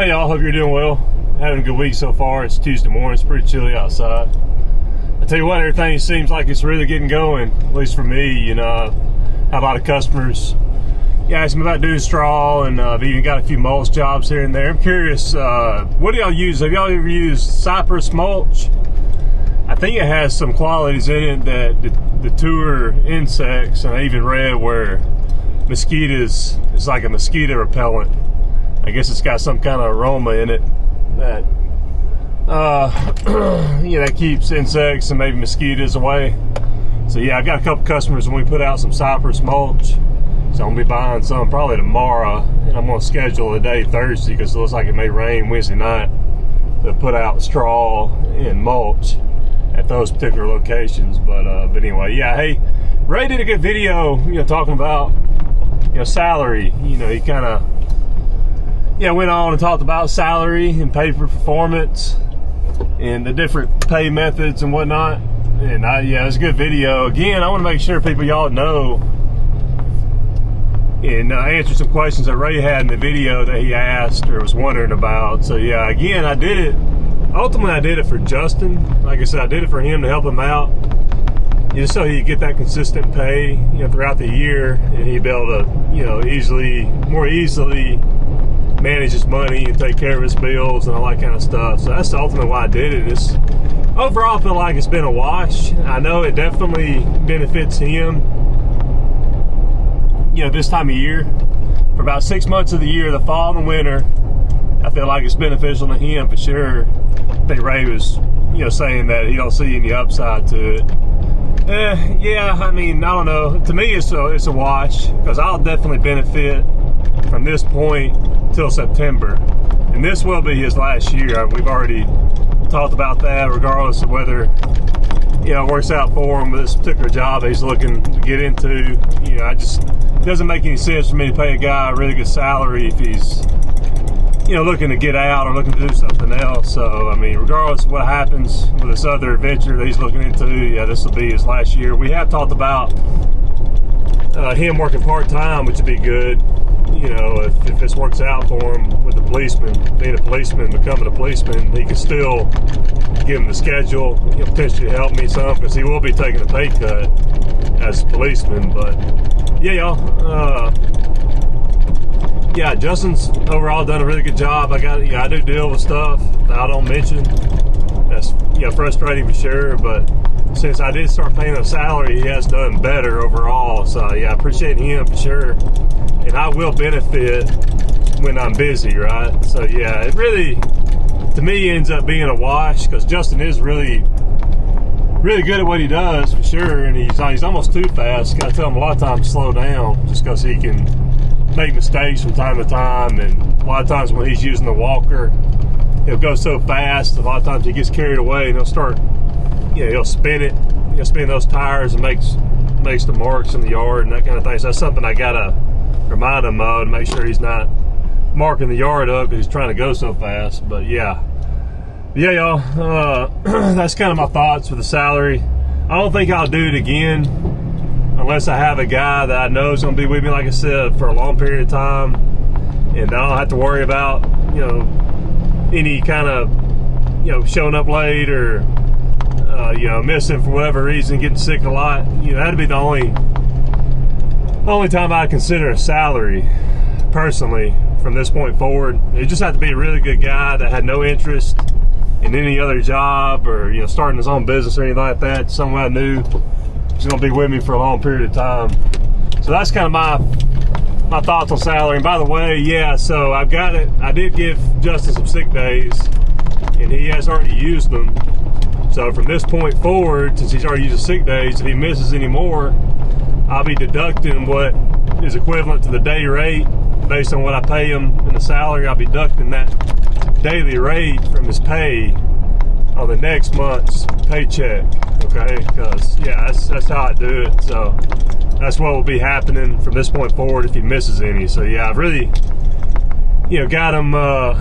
Hey y'all, hope you're doing well. Having a good week so far. It's Tuesday morning, it's pretty chilly outside. I tell you what, everything seems like it's really getting going, at least for me. You know, I have a lot of customers ask me about doing straw, and I've even got a few mulch jobs here and there. I'm curious, what do y'all use? Have y'all ever used cypress mulch? I think it has some qualities in it that deter insects, and I even read where mosquitoes, it's like a mosquito repellent. I guess it's got some kind of aroma in it that that keeps insects and maybe mosquitoes away. So yeah, I've got a couple customers when we put out some cypress mulch. So I'm gonna be buying some probably tomorrow, and I'm gonna schedule a day Thursday because it looks like it may rain Wednesday night to put out straw and mulch at those particular locations. But anyway, yeah. Hey, Ray did a good video, talking about salary. He kind of went on and talked about salary and pay for performance and the different pay methods and whatnot. And it was a good video. Again, I want to make sure y'all know and answer some questions that Ray had in the video that he asked or was wondering about. So yeah, again, I did it. Ultimately, I did it for Justin. Like I said, I did it for him to help him out, just so he'd get that consistent pay, throughout the year, and he'd be able to, more easily manage his money and take care of his bills and all that kind of stuff. So that's ultimately why I did it. It's overall, I feel like it's been a wash. I know it definitely benefits him, this time of year. For about 6 months of the year, the fall and winter, I feel like it's beneficial to him for sure. I think Ray was, saying that he don't see any upside to it. Yeah, I mean, I don't know. To me, it's a wash, because I'll definitely benefit from this point till September, and this will be his last year. We've already talked about that, regardless of whether it works out for him with this particular job he's looking to get into. It doesn't make any sense for me to pay a guy a really good salary if he's looking to get out or looking to do something else. So I mean, regardless of what happens with this other venture that he's looking into, this will be his last year. We have talked about him working part-time, which would be good. If this works out for him with the policeman, being a policeman, becoming a policeman, he can still give him the schedule. He'll potentially help me some, because he will be taking a pay cut as a policeman. But yeah, y'all. Justin's overall done a really good job. I do deal with stuff that I don't mention. That's frustrating for sure, but since I did start paying him a salary, he has done better overall. So yeah, I appreciate him for sure. And I will benefit when I'm busy, right? So yeah, it really, to me, ends up being a wash, because Justin is really, really good at what he does for sure, and he's almost too fast. Gotta tell him a lot of times to slow down, just because he can make mistakes from time to time. And a lot of times when he's using the walker, he'll go so fast, a lot of times he gets carried away, and he'll start, he'll spin it, spin those tires, and makes the marks in the yard and that kind of thing. So that's something I gotta remind him of, to make sure he's not marking the yard up because he's trying to go so fast. But yeah, y'all, that's kind of my thoughts for the salary. I don't think I'll do it again unless I have a guy that I know is going to be with me, like I said, for a long period of time, and I don't have to worry about any kind of showing up late or missing for whatever reason, getting sick a lot. That'd be the only time I'd consider a salary, personally, from this point forward. It just had to be a really good guy that had no interest in any other job or starting his own business or anything like that. Someone I knew was going to be with me for a long period of time. So that's kind of my thoughts on salary. And by the way, so I've got it. I did give Justin some sick days, and he has already used them. So from this point forward, since he's already used the sick days, if he misses any more, I'll be deducting what is equivalent to the day rate based on what I pay him in the salary. I'll be deducting that daily rate from his pay on the next month's paycheck. Okay, because that's how I do it. So that's what will be happening from this point forward if he misses any. So yeah, I've really got him where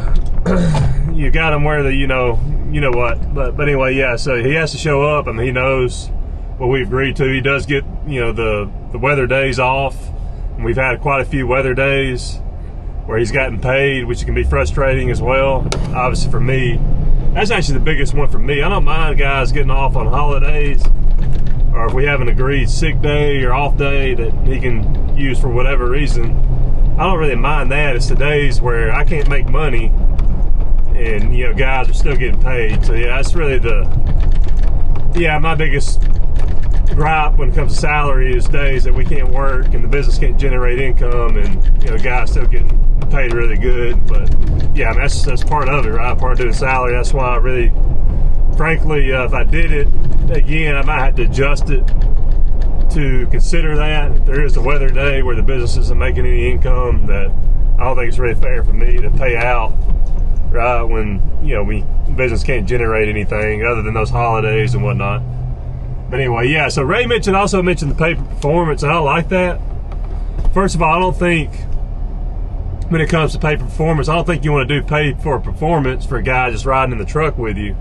the what. But anyway, so he has to show up. I mean, he knows what we agreed to. He does get the weather days off, and we've had quite a few weather days where he's gotten paid, which can be frustrating as well. Obviously for me, that's actually the biggest one for me. I don't mind guys getting off on holidays, or if we have an agreed sick day or off day that he can use for whatever reason. I don't really mind that. It's the days where I can't make money and, you know, guys are still getting paid. So yeah, that's really my biggest gripe when it comes to salary is days that we can't work and the business can't generate income, and, you know, guys still getting paid really good. But yeah, I mean, that's part of it, right? Part of doing salary. That's why I really, frankly, if I did it again, I might have to adjust it to consider that. If there is a weather day where the business isn't making any income, that I don't think it's really fair for me to pay out, right, when, you know, business can't generate anything other than those holidays and whatnot. But anyway, yeah, so Ray also mentioned the pay for performance, and I like that. First of all, I don't think, when it comes to pay for performance, I don't think you want to do pay for performance for a guy just riding in the truck with you.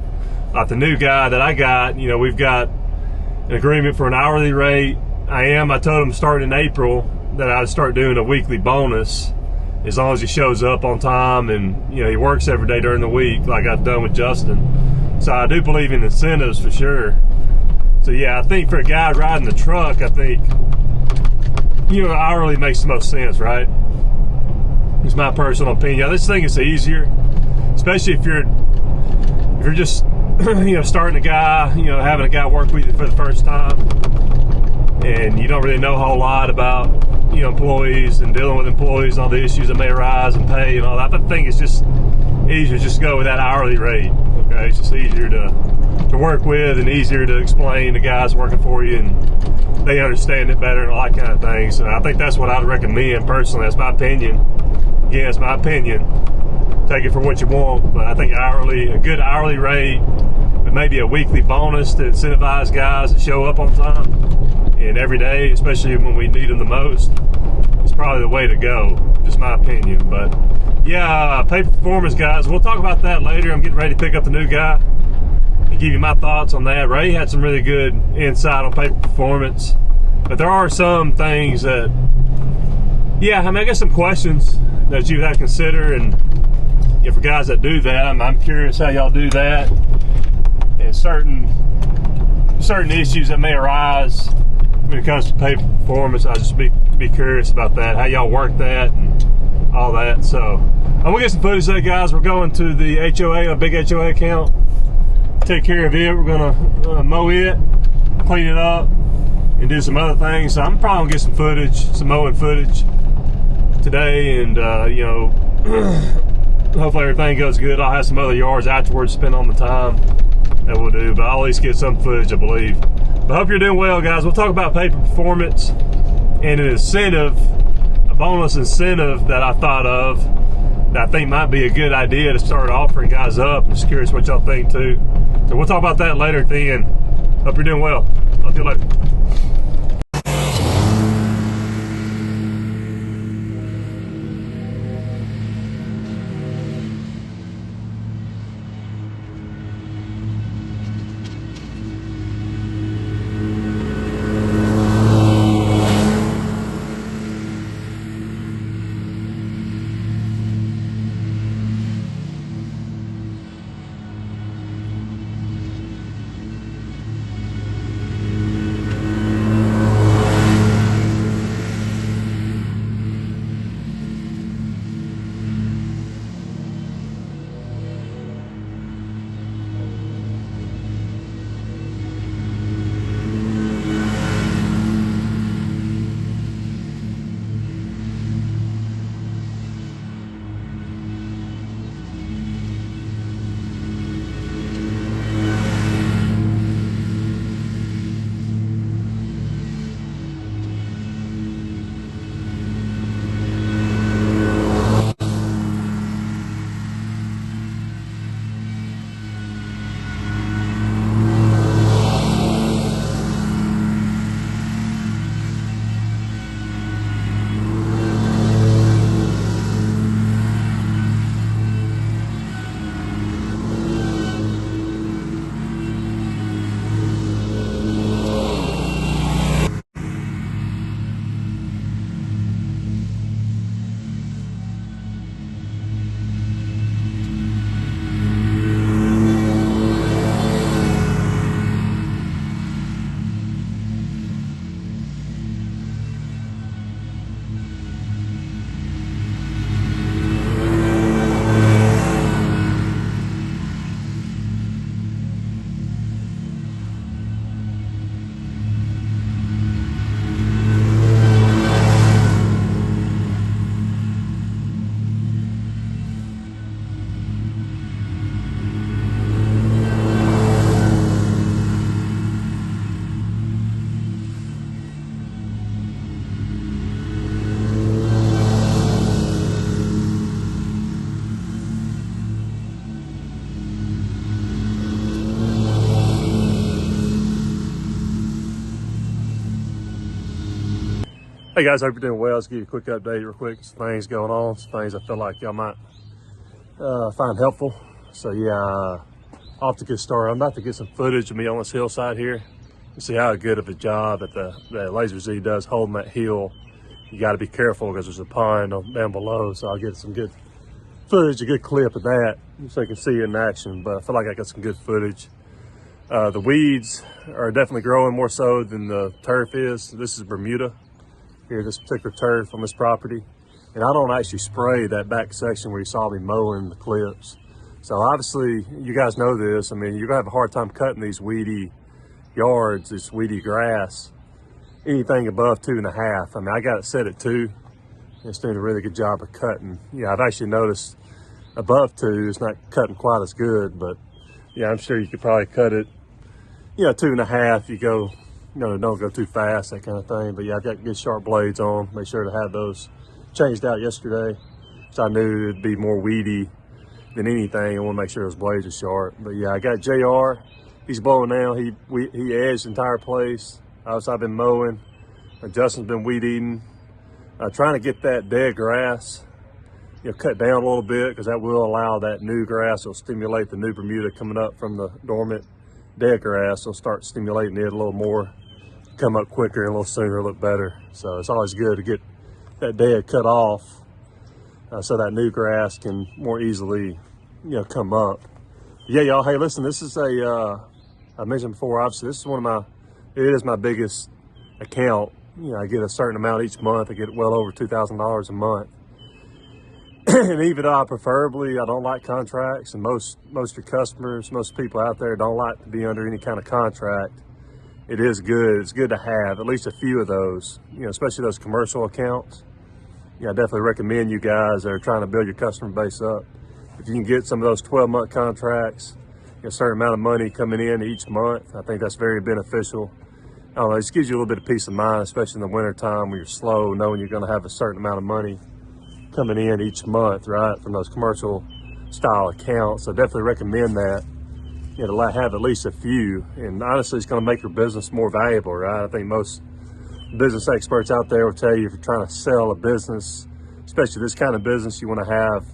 Like the new guy that I got, you know, we've got an agreement for an hourly rate. I told him starting in April that I'd start doing a weekly bonus as long as he shows up on time and, you know, he works every day during the week like I've done with Justin. So I do believe in incentives for sure. So yeah, I think for a guy riding the truck, I think, you know, hourly makes the most sense, right? It's my personal opinion. This thing is easier, especially if you're just, you know, starting a guy, you know, having a guy work with you for the first time, and you don't really know a whole lot about, you know, employees and dealing with employees and all the issues that may arise and pay and all that. I think it's just easier just to go with that hourly rate. Okay, it's just easier to work with and easier to explain to guys working for you, and they understand it better and all that kind of thing. So I think that's what I'd recommend personally. That's my opinion. Again, it's my opinion. Take it for what you want, but I think a good hourly rate, but maybe a weekly bonus to incentivize guys to show up on time and every day, especially when we need them the most, is probably the way to go. Just my opinion. But yeah, pay for performance, guys. We'll talk about that later. I'm getting ready to pick up the new guy and give you my thoughts on that. Ray had some really good insight on pay for performance, but there are some things that, yeah, I mean, I guess some questions that you have to consider, and yeah, for guys that do that, I'm curious how y'all do that, and certain issues that may arise when it comes to pay for performance. I'll just be curious about that, how y'all work that and all that. So I'm gonna get some footage today, guys. We're going to the HOA, a big HOA account, take care of it. We're gonna mow it, clean it up, and do some other things. So I'm probably gonna get some footage, some mowing footage today, and you know, hopefully everything goes good. I'll have some other yards afterwards to spend on the time that we'll do, but I'll at least get some footage, I believe. But I hope you're doing well, guys. We'll talk about pay for performance and an incentive, a bonus incentive that I thought of that I think might be a good idea to start offering guys up. I'm just curious what y'all think too. So we'll talk about that later at the end. Hope you're doing well. Talk to you later. Hey guys, hope you're doing well. Let's give you a quick update real quick. Some things going on, some things I feel like y'all might find helpful. So yeah, off to get started. I'm about to get some footage of me on this hillside here and see how good of a job that the Lazor Z does holding that hill. You got to be careful because there's a pond down below, so I'll get some good footage, a good clip of that so you can see it in action. But I feel like I got some good footage. The weeds are definitely growing more so than the turf is. This is Bermuda. Here, this particular turf on this property. And I don't actually spray that back section where you saw me mowing the clips. So obviously, you guys know this. I mean, you're gonna have a hard time cutting these weedy yards, this weedy grass, anything above 2.5. I mean, I got it set at 2. It's doing a really good job of cutting. Yeah, I've actually noticed above 2, it's not cutting quite as good, but yeah, I'm sure you could probably cut it, 2.5. You go, don't go too fast, that kind of thing. But yeah, I've got good sharp blades on. Make sure to have those changed out yesterday. So I knew it'd be more weedy than anything. I want to make sure those blades are sharp. But yeah, I got JR. He's blowing now. He edged the entire place. Obviously, I've been mowing. Justin's been weed eating. Trying to get that dead grass, cut down a little bit, because that will allow that new grass. It'll stimulate the new Bermuda coming up from the dormant dead grass. It'll start stimulating it a little more, come up quicker and a little sooner, look better. So it's always good to get that dead cut off so that new grass can more easily, come up. Yeah, y'all, hey, listen, this is I mentioned before, obviously, this is it is my biggest account. I get a certain amount each month. I get well over $2,000 a month. And even though I don't like contracts, and most of your customers, most people out there don't like to be under any kind of contract, it is good. It's good to have at least a few of those, especially those commercial accounts. I definitely recommend you guys that are trying to build your customer base up. If you can get some of those 12-month contracts, a certain amount of money coming in each month, I think that's very beneficial. I don't know, it just gives you a little bit of peace of mind, especially in the winter time when you're slow, knowing you're going to have a certain amount of money coming in each month, right, from those commercial style accounts. So definitely recommend that, to have at least a few. And honestly, it's going to make your business more valuable, right? I think most business experts out there will tell you if you're trying to sell a business, especially this kind of business, you want to have,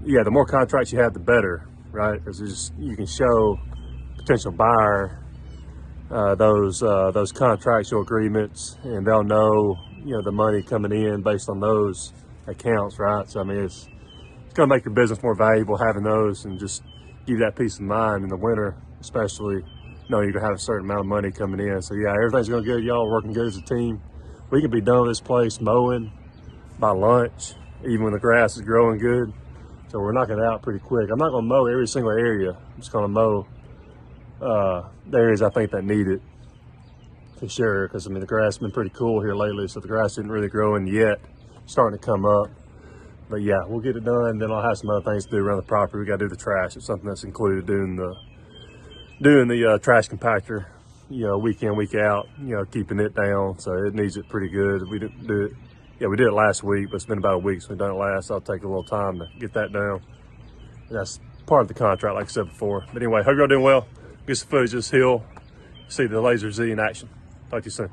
the more contracts you have, the better, right? Because you can show potential buyer those contractual agreements, and they'll know, the money coming in based on those accounts, right? So I mean, it's going to make your business more valuable having those, and just give you that peace of mind in the winter, especially knowing you're going to have a certain amount of money coming in. So yeah, everything's going good. Y'all working good as a team. We can be done with this place mowing by lunch, even when the grass is growing good. So we're knocking it out pretty quick. I'm not going to mow every single area. I'm just going to mow the areas I think that need it, for sure. Because I mean, the grass has been pretty cool here lately, so the grass isn't really growing yet. Starting to come up. But yeah, we'll get it done. Then I'll have some other things to do around the property. We got to do the trash. It's something that's included doing the trash compactor, week in, week out, keeping it down. So it needs it pretty good. We didn't do it. Yeah, we did it last week, but it's been about a week since we've done it last. So I'll take a little time to get that down. And that's part of the contract, like I said before. But anyway, hope y'all doing well. Get some footage of this hill. See the Lazor Z in action. Talk to you soon.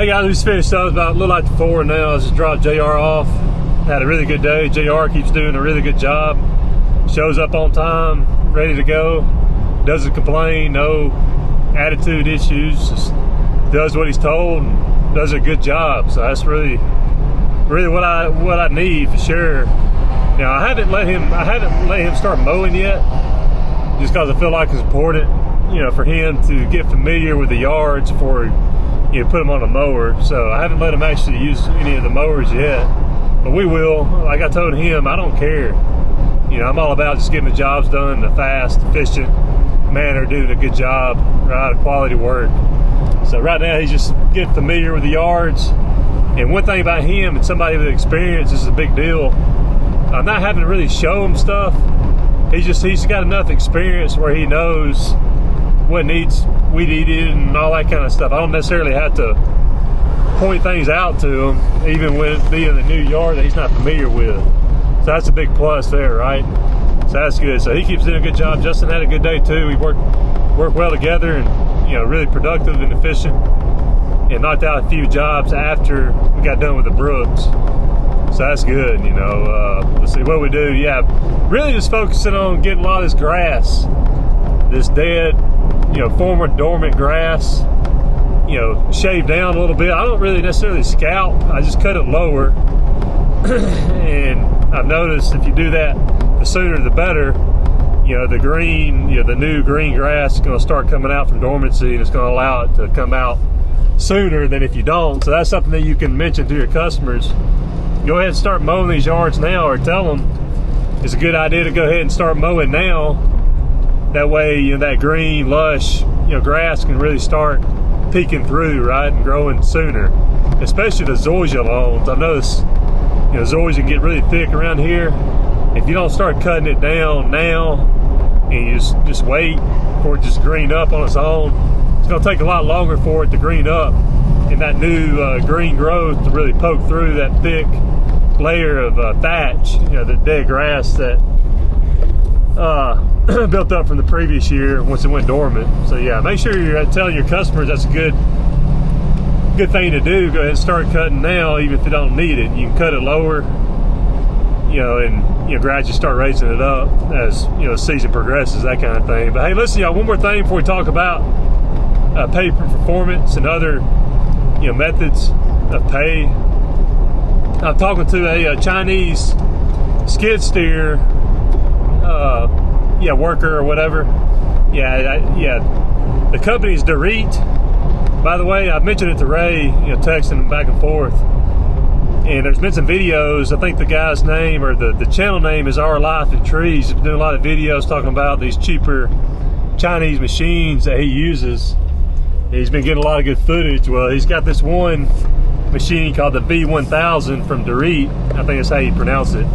Hey guys, we just finished up about a little after 4 now. I just dropped JR off. Had a really good day. JR keeps doing a really good job. Shows up on time, ready to go. Doesn't complain, no attitude issues. Just does what he's told and does a good job. So that's really what I need for sure. Now I haven't let him start mowing yet, just because I feel like it's important, for him to get familiar with the yards before put him on a mower. So I haven't let him actually use any of the mowers yet, but we will. Like I told him, I don't care. I'm all about just getting the jobs done in a fast, efficient manner, doing a good job, right, quality work. So right now he's just getting familiar with the yards. And one thing about him and somebody with experience, this is a big deal. I'm not having to really show him stuff. He's got enough experience where he knows what needs weed eating and all that kind of stuff. I don't necessarily have to point things out to him, even when it being a new yard that he's not familiar with. So that's a big plus there, right? So that's good. So he keeps doing a good job. Justin had a good day too. We worked well together, and really productive and efficient, and knocked out a few jobs after we got done with the Brooks. So that's good. Let's see what we do. Yeah, really just focusing on getting a lot of this grass, this dead, former dormant grass, shaved down a little bit. I don't really necessarily scalp. I just cut it lower. And I've noticed if you do that, the sooner the better. The green, the new green grass is going to start coming out from dormancy, and it's going to allow it to come out sooner than if you don't. So that's something that you can mention to your customers. Go ahead and start mowing these yards now, or tell them it's a good idea to go ahead and start mowing now. That way, that green, lush, grass can really start peeking through, right, and growing sooner. Especially the zoysia lawns. I noticed, zoysia can get really thick around here. If you don't start cutting it down now, and you just wait for it to just green up on its own, it's going to take a lot longer for it to green up, and that new green growth to really poke through that thick layer of thatch, the dead grass that built up from the previous year once it went dormant. So yeah, make sure you're telling your customers that's a good thing to do. Go ahead and start cutting now, even if you don't need it. You can cut it lower, and gradually start raising it up as the season progresses, that kind of thing. But hey, listen, y'all, one more thing before we talk about pay for performance and other methods of pay. I'm talking to a Chinese skid steer worker or whatever. The company's Dorit. By the way, I've mentioned it to Ray, texting him back and forth. And there's been some videos. I think the guy's name, or the channel name, is Our Life in Trees. He's been doing a lot of videos talking about these cheaper Chinese machines that he uses. He's been getting a lot of good footage. Well, he's got this one machine called the V1000 from Dorit. I think that's how you pronounce it.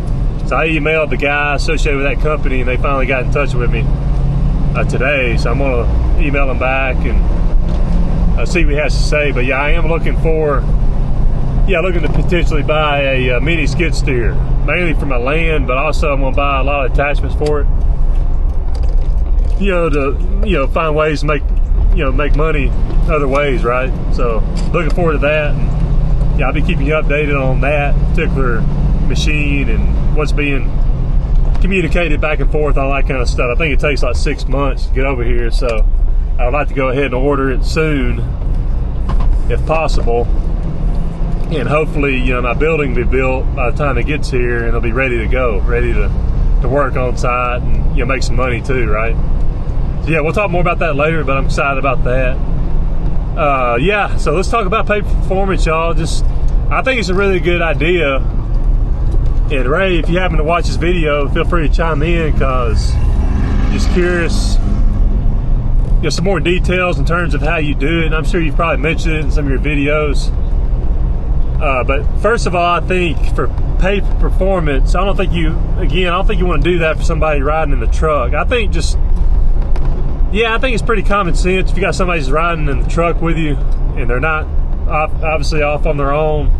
So I emailed the guy associated with that company, and they finally got in touch with me today. So I'm going to email him back and see what he has to say. But yeah, I am looking to potentially buy a mini skid steer, mainly for my land, but also I'm going to buy a lot of attachments for it. To find ways to make money other ways, right? So looking forward to that. And I'll be keeping you updated on that particular machine and what's being communicated back and forth, all that kind of stuff. I think it takes like 6 months to get over here, so I'd like to go ahead and order it soon if possible, and hopefully my building will be built by the time it gets here, and it'll be ready to go, ready to work on site and make some money too, right? So yeah, we'll talk more about that later, but I'm excited about that. So let's talk about pay performance, y'all. I think it's a really good idea. And Ray, if you happen to watch this video, feel free to chime in, because I'm just curious, some more details in terms of how you do it. And I'm sure you've probably mentioned it in some of your videos. But first of all, I think for pay for performance, I don't think you want to do that for somebody riding in the truck. I think it's pretty common sense. If you got somebody who's riding in the truck with you and they're not obviously off on their own,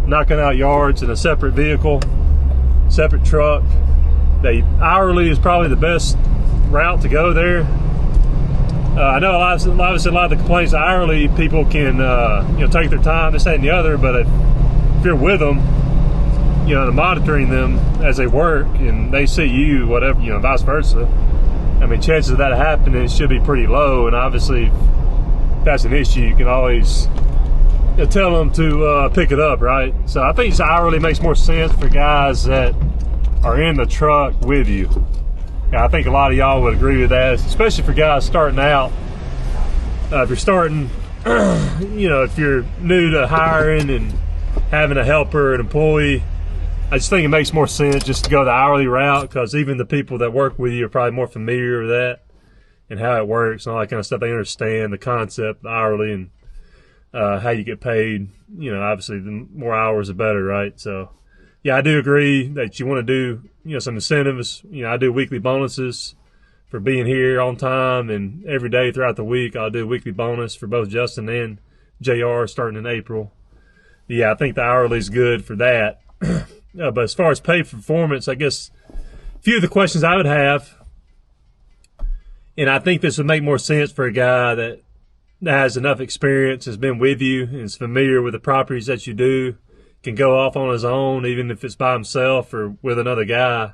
knocking out yards in a separate vehicle, separate truck, hourly is probably the best route to go there. I know obviously a lot of the complaints hourly people can take their time, this, that, and the other, but if you're with them, and monitoring them as they work and they see you, whatever, vice versa, I mean, chances of that happening should be pretty low. And obviously, if that's an issue, you can always tell them to pick it up, right? So I think hourly makes more sense for guys that are in the truck with you. I think a lot of y'all would agree with that, especially for guys starting out. If you're starting, if you're new to hiring and having a helper, an employee, I just think it makes more sense just to go the hourly route, because even the people that work with you are probably more familiar with that and how it works and all that kind of stuff. They understand the concept, the hourly, and how you get paid. Obviously the more hours the better, right? So yeah, I do agree that you want to do, some incentives. I do weekly bonuses for being here on time, and every day throughout the week I'll do a weekly bonus for both Justin and JR starting in April. Yeah, I think the hourly is good for that. But as far as pay performance, I guess a few of the questions I would have, and I think this would make more sense for a guy that has enough experience, has been with you, and is familiar with the properties that you do, can go off on his own, even if it's by himself or with another guy,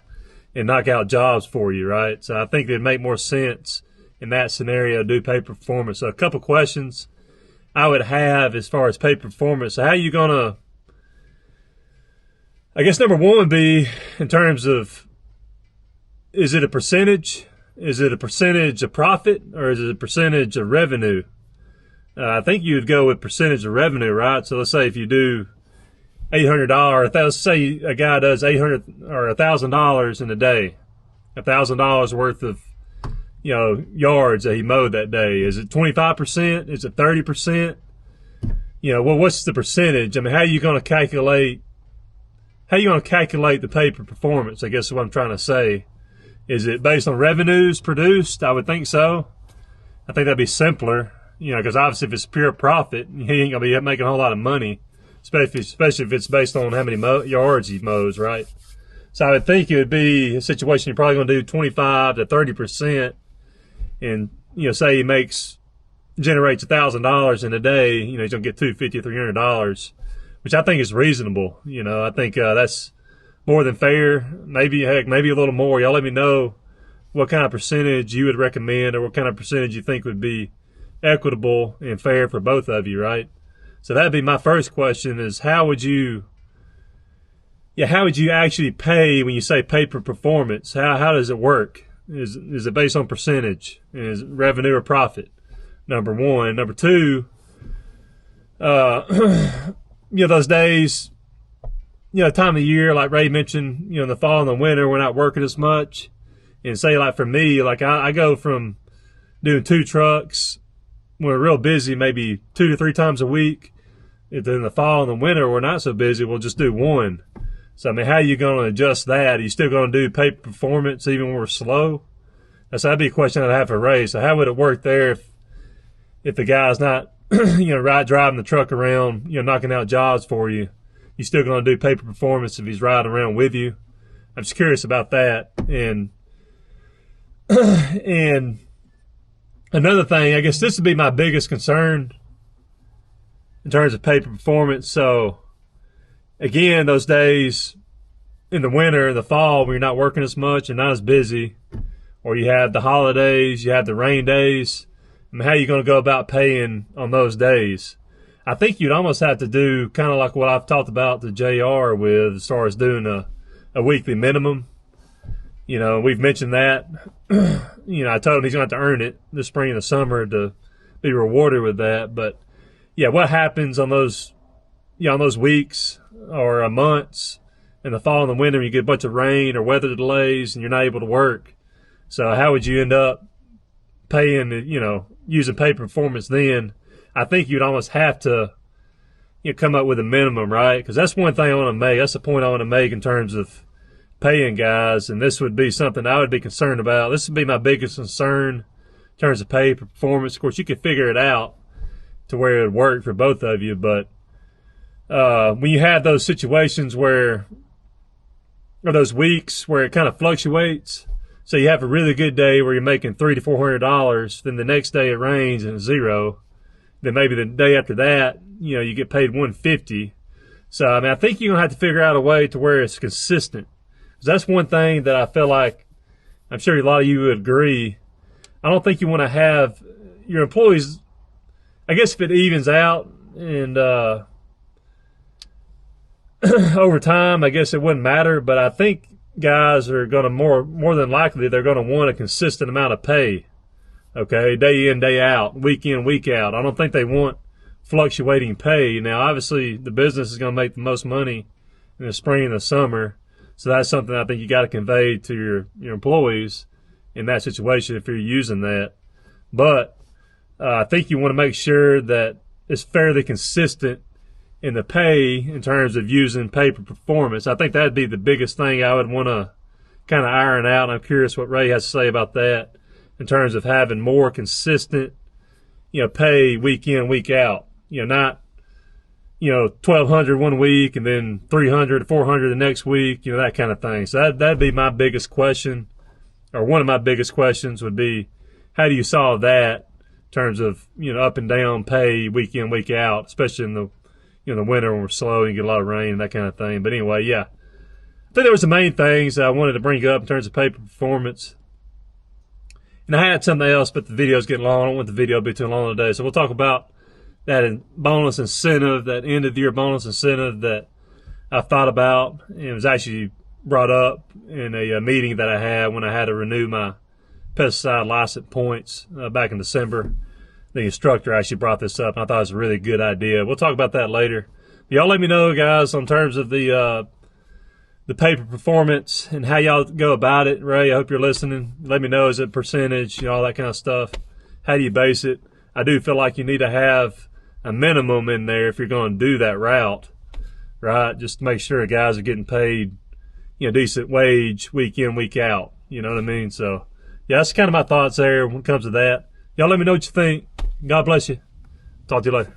and knock out jobs for you, right? So I think it'd make more sense in that scenario to do pay performance. So a couple questions I would have as far as pay performance. So how are you going to, I guess number one would be in terms of, is it a percentage? Is it a percentage of profit, or is it a percentage of revenue? I think you would go with percentage of revenue, right? So let's say if you do $800, let's say a guy does $800 or $1,000 in a day, $1,000 worth of yards that he mowed that day. Is it 25%? Is it 30%? What's the percentage? I mean, how are you going to calculate the pay per performance? I guess is what I'm trying to say. Is it based on revenues produced? I would think so. I think that'd be simpler, because obviously if it's pure profit, he ain't gonna be making a whole lot of money, especially if it's based on how many yards he mows, right? So I would think it would be a situation you're probably going to do 25 to 30%, and say he generates $1,000 in a day, he's going to get $250, $300, which I think is reasonable. I think that's more than fair. Maybe a little more. Y'all let me know what kind of percentage you would recommend, or what kind of percentage you think would be equitable and fair for both of you, right? So that'd be my first question: is how would you actually pay when you say pay per performance? How does it work? Is it based on percentage? Is it revenue or profit? Number one. Number two, those days, time of year, like Ray mentioned, in the fall and the winter, we're not working as much. And say, like for me, like I go from doing 2 trucks when we're real busy, maybe 2 to 3 times a week. If in the fall and the winter we're not so busy, we'll just do 1. So I mean, how are you going to adjust that? Are you still going to do pay performance even when we're slow? That'd be a question I'd have for Ray. So how would it work there if the guy's not driving the truck around, knocking out jobs for you? You still going to do pay performance if he's riding around with you? I'm just curious about that. And another thing, I guess this would be my biggest concern in terms of pay performance. So again, those days in the winter, the fall, when you're not working as much and not as busy, or you have the holidays, you have the rain days, I mean, how are you going to go about paying on those days? I think you'd almost have to do kind of like what I've talked about the JR with, as far as doing a weekly minimum. We've mentioned that. I told him he's going to have to earn it this spring and the summer to be rewarded with that. But yeah, what happens on those weeks or months in the fall and the winter when you get a bunch of rain or weather delays and you're not able to work? So how would you end up paying, using pay performance then? I think you'd almost have to come up with a minimum, right? Because that's one thing I want to make. That's the point I want to make in terms of paying guys, and this would be something I would be concerned about. This would be my biggest concern in terms of pay performance. Of course, you could figure it out to where it would work for both of you, but when you have those situations or those weeks where it kind of fluctuates, So you have a really good day where you're making $300 to $400. Then the next day it rains and it's zero. Then maybe the day after that, you get paid $150. So I mean, I think you're gonna have to figure out a way to where it's consistent. Because that's one thing that I feel like, I'm sure a lot of you would agree. I don't think you want to have your employees. I guess if it evens out and over time, I guess it wouldn't matter. But I think guys are going to more than likely they're going to want a consistent amount of pay. Okay, day in, day out, week in, week out. I don't think they want fluctuating pay. Now, obviously, the business is going to make the most money in the spring and the summer, so that's something I think you got to convey to your employees in that situation if you're using that. But I think you want to make sure that it's fairly consistent in the pay in terms of using pay per performance. I think that'd be the biggest thing I would want to kind of iron out. I'm curious what Ray has to say about that in terms of having more consistent, pay week in, week out. Not, $1,200 one week and then $300 to $400 the next week, that kind of thing. So that'd be my biggest question, or one of my biggest questions would be, how do you solve that in terms of, up and down pay week in, week out, especially in the the winter when we're slow and you get a lot of rain and that kind of thing. But anyway, yeah. I think there was the main things I wanted to bring up in terms of pay per performance. And I had something else, but the video's getting long. I don't want the video to be too long today. So we'll talk about that bonus incentive, that end of the year bonus incentive that I thought about. It was actually brought up in a meeting that I had when I had to renew my pesticide license points back in December. The instructor actually brought this up, and I thought it was a really good idea. We'll talk about that later. Y'all let me know, guys, in terms of the pay per performance and how y'all go about it. Ray, I hope you're listening. Let me know, is it percentage, all that kind of stuff. How do you base it? I do feel like you need to have a minimum in there if you're going to do that route, right? Just to make sure guys are getting paid, decent wage week in, week out. You know what I mean? So, yeah, that's kind of my thoughts there when it comes to that. Y'all let me know what you think. God bless you. Talk to you later.